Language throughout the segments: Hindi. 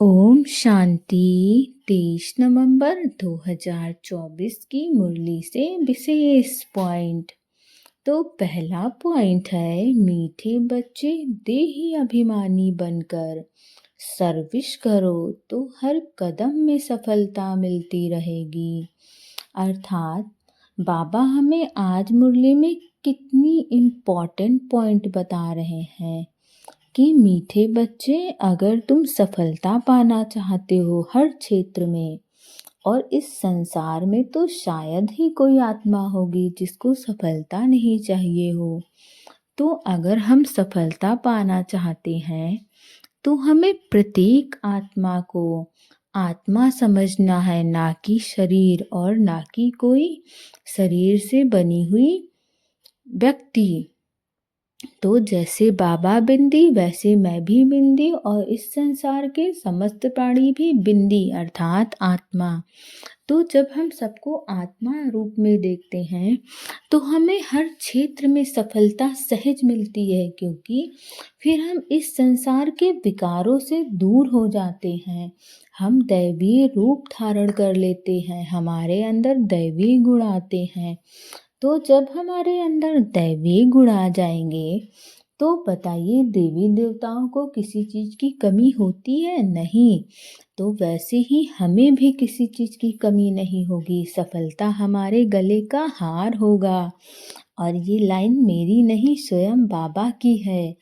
ओम शांति। 23 नवंबर 2024 की मुरली से विशेष पॉइंट। तो पहला पॉइंट है, मीठे बच्चे देही अभिमानी बनकर सर्विस करो तो हर कदम में सफलता मिलती रहेगी। अर्थात बाबा हमें आज मुरली में कितनी इम्पोर्टेंट पॉइंट बता रहे हैं कि मीठे बच्चे, अगर तुम सफलता पाना चाहते हो हर क्षेत्र में, और इस संसार में तो शायद ही कोई आत्मा होगी जिसको सफलता नहीं चाहिए हो। तो अगर हम सफलता पाना चाहते हैं तो हमें प्रत्येक आत्मा को आत्मा समझना है, ना कि शरीर, और ना कि कोई शरीर से बनी हुई व्यक्ति। तो जैसे बाबा बिंदी वैसे मैं भी बिंदी, और इस संसार के समस्त प्राणी भी बिंदी अर्थात आत्मा। तो जब हम सबको आत्मा रूप में देखते हैं तो हमें हर क्षेत्र में सफलता सहज मिलती है, क्योंकि फिर हम इस संसार के विकारों से दूर हो जाते हैं। हम दैवीय रूप धारण कर लेते हैं, हमारे अंदर दैवीय गुण आते हैं। तो जब हमारे अंदर दैवीय गुण आ जाएंगे तो बताइए, देवी देवताओं को किसी चीज की कमी होती है? नहीं। तो वैसे ही हमें भी किसी चीज की कमी नहीं होगी, सफलता हमारे गले का हार होगा। और ये लाइन मेरी नहीं, स्वयं बाबा की है।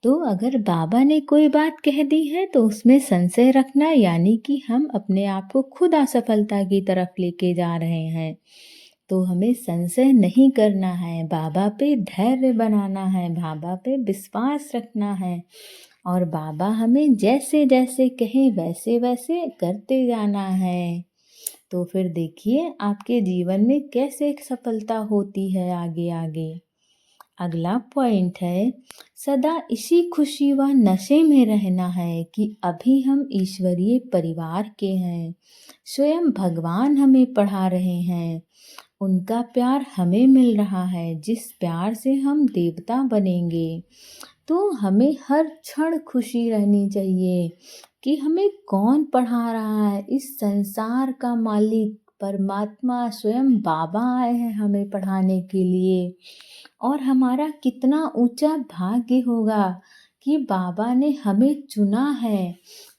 तो अगर बाबा ने कोई बात कह दी है तो उसमें संशय रखना, यानी कि हम अपने आप को खुद असफलता की तरफ लेके जा रहे हैं। तो हमें संशय नहीं करना है, बाबा पे धैर्य बनाना है, बाबा पे विश्वास रखना है, और बाबा हमें जैसे जैसे कहें वैसे वैसे करते जाना है। तो फिर देखिए आपके जीवन में कैसे सफलता होती है आगे आगे। अगला पॉइंट है, सदा इसी खुशी व नशे में रहना है कि अभी हम ईश्वरीय परिवार के हैं। स्वयं भगवान हमें पढ़ा रहे हैं, उनका प्यार हमें मिल रहा है, जिस प्यार से हम देवता बनेंगे। तो हमें हर क्षण खुशी रहनी चाहिए कि हमें कौन पढ़ा रहा है। इस संसार का मालिक परमात्मा स्वयं बाबा आए हैं हमें पढ़ाने के लिए। और हमारा कितना ऊंचा भाग्य होगा कि बाबा ने हमें चुना है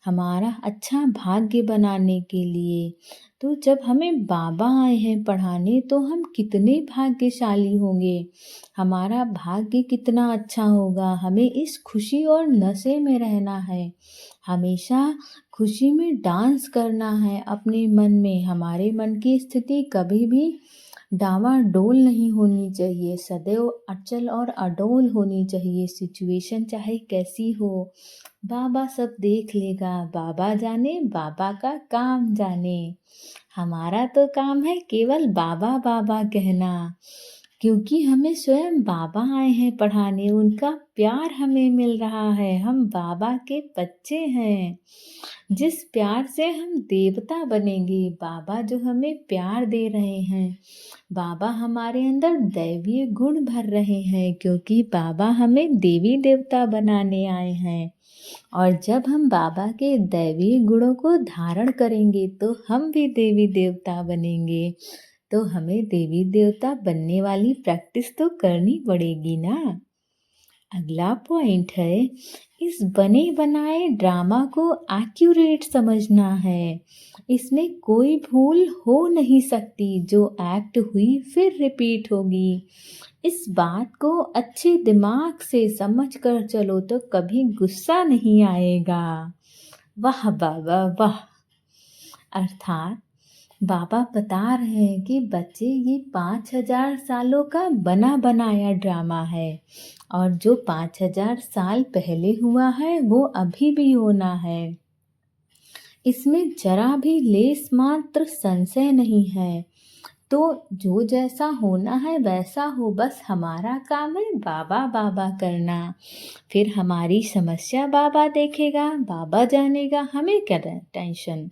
हमारा अच्छा भाग्य बनाने के लिए। तो जब हमें बाबा आए हैं पढ़ाने तो हम कितने भाग्यशाली होंगे, हमारा भाग्य कितना अच्छा होगा। हमें इस खुशी और नशे में रहना है, हमेशा खुशी में डांस करना है अपने मन में। हमारे मन की स्थिति कभी भी डावाडोल नहीं होनी चाहिए, सदैव अचल और अडोल होनी चाहिए। सिचुएशन चाहे कैसी हो, बाबा सब देख लेगा, बाबा जाने, बाबा का काम जाने। हमारा तो काम है केवल बाबा बाबा कहना, क्योंकि हमें स्वयं बाबा आए हैं पढ़ाने, उनका प्यार हमें मिल रहा है। हम बाबा के बच्चे हैं, जिस प्यार से हम देवता बनेंगे। बाबा जो हमें प्यार दे रहे हैं, बाबा हमारे अंदर दैवीय गुण भर रहे हैं, क्योंकि बाबा हमें देवी देवता बनाने आए हैं। और जब हम बाबा के दैवीय गुणों को धारण करेंगे तो हम भी देवी देवता बनेंगे। तो हमें देवी देवता बनने वाली प्रैक्टिस तो करनी पड़ेगी ना। अगला पॉइंट है, इस बने बनाए ड्रामा को एक्यूरेट समझना है। इसमें कोई भूल हो नहीं सकती, जो एक्ट हुई फिर रिपीट होगी। इस बात को अच्छे दिमाग से समझ कर चलो तो कभी गुस्सा नहीं आएगा। वाह बाबा वाह। अर्थात बाबा बता रहे हैं कि बच्चे, ये 5000 सालों का बना बनाया ड्रामा है, और जो 5000 साल पहले हुआ है वो अभी भी होना है। इसमें जरा भी लेस मात्र संशय नहीं है। तो जो जैसा होना है वैसा हो, बस हमारा काम है बाबा बाबा करना। फिर हमारी समस्या बाबा देखेगा, बाबा जानेगा, हमें क्या टेंशन।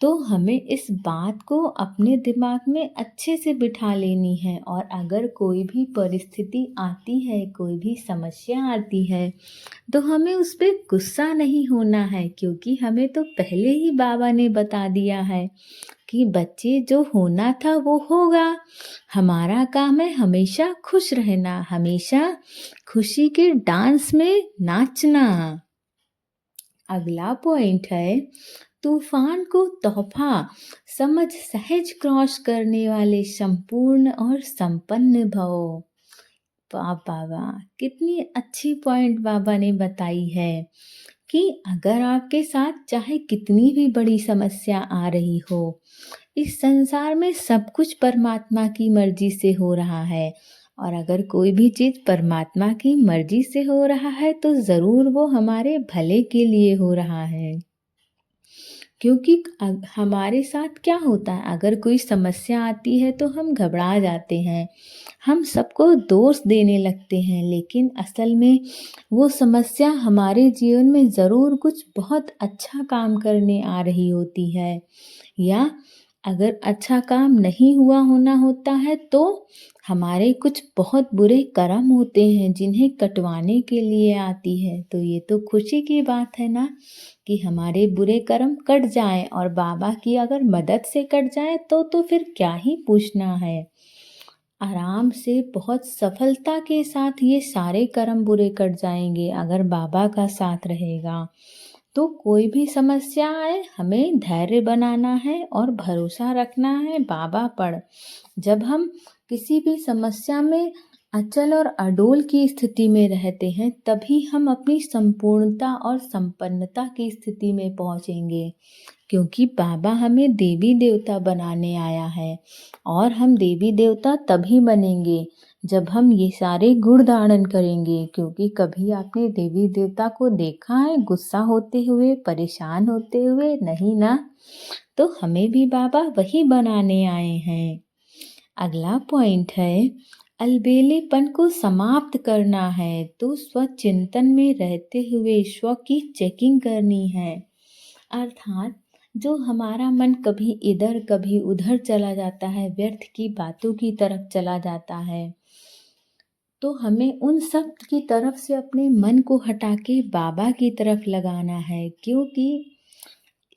तो हमें इस बात को अपने दिमाग में अच्छे से बिठा लेनी है और अगर कोई भी परिस्थिति आती है, कोई भी समस्या आती है, तो हमें उस पे गुस्सा नहीं होना है क्योंकि हमें तो पहले ही बाबा ने बता दिया है कि बच्चे जो होना था वो होगा। हमारा काम है हमेशा खुश रहना, हमेशा खुशी के डांस में नाचना। अगला पॉइंट है तूफान को तोहफा समझ सहज क्रॉस करने वाले संपूर्ण और संपन्न भव। वाह बाबा, कितनी अच्छी पॉइंट बाबा ने बताई है कि अगर आपके साथ चाहे कितनी भी बड़ी समस्या आ रही हो, इस संसार में सब कुछ परमात्मा की मर्जी से हो रहा है और अगर कोई भी चीज़ परमात्मा की मर्जी से हो रहा है तो ज़रूर वो हमारे भले के लिए हो रहा है। क्योंकि हमारे साथ क्या होता है, अगर कोई समस्या आती है तो हम घबरा जाते हैं, हम सबको दोष देने लगते हैं, लेकिन असल में वो समस्या हमारे जीवन में ज़रूर कुछ बहुत अच्छा काम करने आ रही होती है। या अगर अच्छा काम नहीं हुआ होना होता है तो हमारे कुछ बहुत बुरे कर्म होते हैं जिन्हें कटवाने के लिए आती है। तो ये तो खुशी की बात है ना कि हमारे बुरे कर्म कट जाएं और बाबा की अगर मदद से कट जाए तो फिर क्या ही पूछना है। आराम से बहुत सफलता के साथ ये सारे कर्म बुरे कट जाएंगे अगर बाबा का साथ रहेगा। तो कोई भी समस्या आए हमें धैर्य बनाना है और भरोसा रखना है बाबा पर। जब हम किसी भी समस्या में अचल और अडोल की स्थिति में रहते हैं तभी हम अपनी संपूर्णता और संपन्नता की स्थिति में पहुंचेंगे, क्योंकि बाबा हमें देवी देवता बनाने आया है और हम देवी देवता तभी बनेंगे जब हम ये सारे गुण धारण करेंगे। क्योंकि कभी आपने देवी देवता को देखा है गुस्सा होते हुए, परेशान होते हुए? नहीं ना। तो हमें भी बाबा वही बनाने आए हैं। अगला पॉइंट है अलबेलेपन को समाप्त करना है तो स्वचिंतन में रहते हुए स्व की चेकिंग करनी है। अर्थात जो हमारा मन कभी इधर कभी उधर चला जाता है, व्यर्थ की बातों की तरफ चला जाता है, तो हमें उन सब की तरफ से अपने मन को हटा के बाबा की तरफ लगाना है। क्योंकि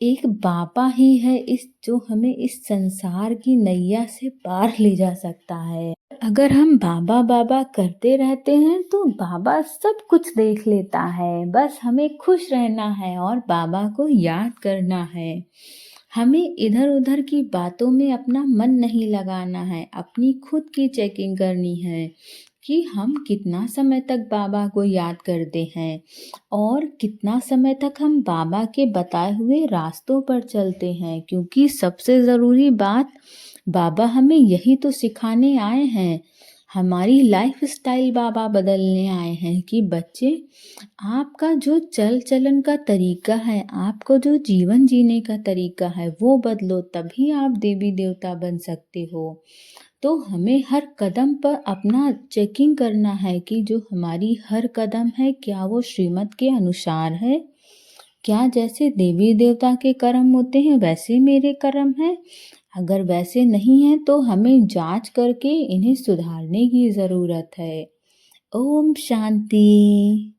एक बाबा ही है जो हमें इस संसार की नैया से पार ले जा सकता है। अगर हम बाबा बाबा करते रहते हैं तो बाबा सब कुछ देख लेता है, बस हमें खुश रहना है और बाबा को याद करना है। हमें इधर उधर की बातों में अपना मन नहीं लगाना है, अपनी खुद की चेकिंग करनी है कि हम कितना समय तक बाबा को याद करते हैं और कितना समय तक हम बाबा के बताए हुए रास्तों पर चलते हैं। क्योंकि सबसे ज़रूरी बात बाबा हमें यही तो सिखाने आए हैं, हमारी लाइफ स्टाइल बाबा बदलने आए हैं कि बच्चे आपका जो चल चलन का तरीका है, आपको जो जीवन जीने का तरीका है वो बदलो, तभी आप देवी देवता बन सकते हो। तो हमें हर कदम पर अपना चेकिंग करना है कि जो हमारी हर कदम है क्या वो श्रीमत के अनुसार है, क्या जैसे देवी देवता के कर्म होते हैं वैसे मेरे कर्म हैं। अगर वैसे नहीं है तो हमें जांच करके इन्हें सुधारने की ज़रूरत है। ओम शांति।